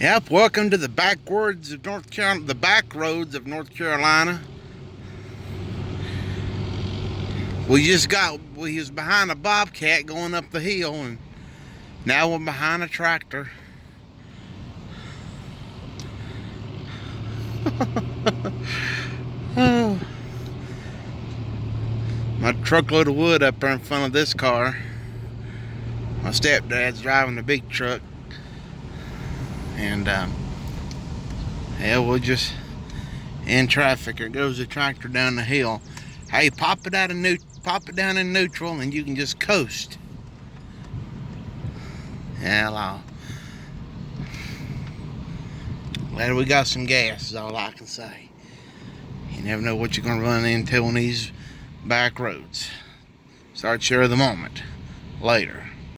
Yep, welcome to the backwards of North Carolina, the back roads of North Carolina. We was behind a Bobcat going up the hill, and now we're behind a tractor. Oh, my truckload of wood up there in front of this car. My stepdad's driving the big truck, and yeah, we're just in traffic. There goes the tractor down the hill. Hey, pop it down in neutral, and you can just coast. Hello. Glad we got some gas is all I can say. You never know what you're gonna run into on these back roads. Start sure of the moment. Later.